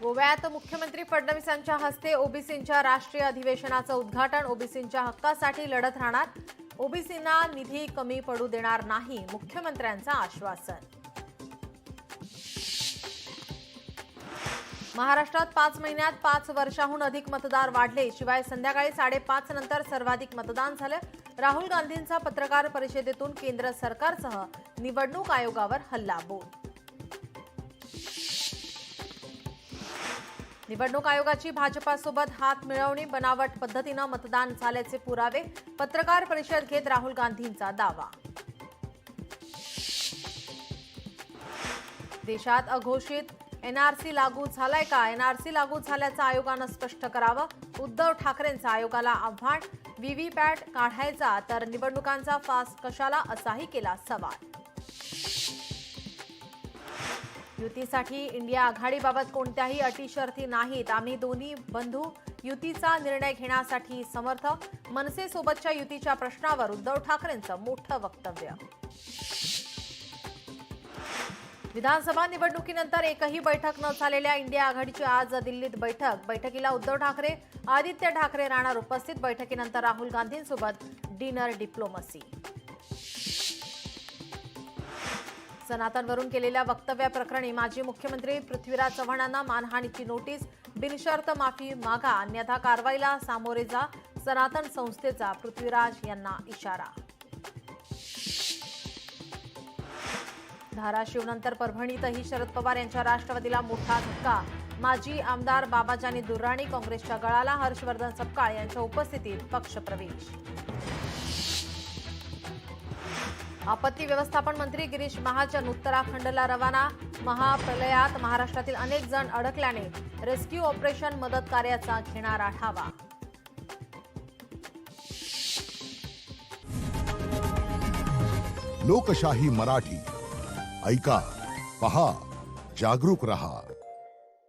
गोव्यात मुख्यमंत्री फडणवीसांच्या हस्ते ओबीसींच्या राष्ट्रीय अधिवेशनाचं उद्घाटन. ओबीसींच्या हक्कासाठी लढत राहणार. ओबीसींना निधी कमी पडू देणार नाही, मुख्यमंत्र्यांचं आश्वासन. महाराष्ट्रात 5 महिन्यात 5 वर्षांहून अधिक मतदार वाढले. शिवाय संध्याकाळी 5:30 नंतर सर्वाधिक मतदान झालं. राहुल गांधींचा पत्रकार परिषदेतून केंद्र सरकारसह निवडणूक आयोगावर हल्लाबोल. निवडणूक आयोगाची भाजपासोबत हात मिळवणी, बनावट पद्धतीनं मतदान झाल्याचे पुरावे. पत्रकार परिषद घेत राहुल गांधींचा दावा. देशात अघोषित एनआरसी लागू झालाय का? एनआरसी लागू झाल्याचं आयोगानं स्पष्ट करावं. उद्धव ठाकरेंचं आयोगाला आव्हान. व्हीव्हीपॅट काढायचा तर निवडणुकांचा फास कशाला, असाही केला सवाल. युतीसाठी इंडिया आघाडीबाबत कोणत्याही अटी शर्ती नाहीत. आम्ही दोन्ही बंधू युतीचा निर्णय घेण्यासाठी समर्थ. मनसेसोबतच्या युतीच्या प्रश्नावर उद्धव ठाकरेंचं मोठं वक्तव्य. विधानसभा निवडणुकीनंतर एकही बैठक न झालेल्या इंडिया आघाडीची आज दिल्लीत बैठक. बैठकीला उद्धव ठाकरे, आदित्य ठाकरे राहणार उपस्थित. बैठकीनंतर राहुल गांधींसोबत डिनर डिप्लोमसी. सनातनवरून केलेल्या वक्तव्याप्रकरणी माजी मुख्यमंत्री पृथ्वीराज चव्हाणांना मानहानीची नोटीस. बिनशर्त माफी मागा, अन्यथा कारवाईला सामोरे जा. सनातन संस्थेचा पृथ्वीराज यांना इशारा. धाराशिवनंतर परभणीतही शरद पवार यांच्या राष्ट्रवादीला मोठा धक्का. माजी आमदार बाबाजानी दुर्राणी काँग्रेसच्या गळाला. हर्षवर्धन सपकाळ यांच्या उपस्थितीत पक्षप्रवेश. आपत्ती व्यवस्थापन मंत्री गिरीश महाजन उत्तराखंडला रवाना. महाप्रलयात महाराष्ट्रातील अनेक जण अडकल्याने रेस्क्यू ऑपरेशन मदत कार्याचा घेणार आढावा. लोकशाही मराठी ऐका, पहा, जागरूक रहा.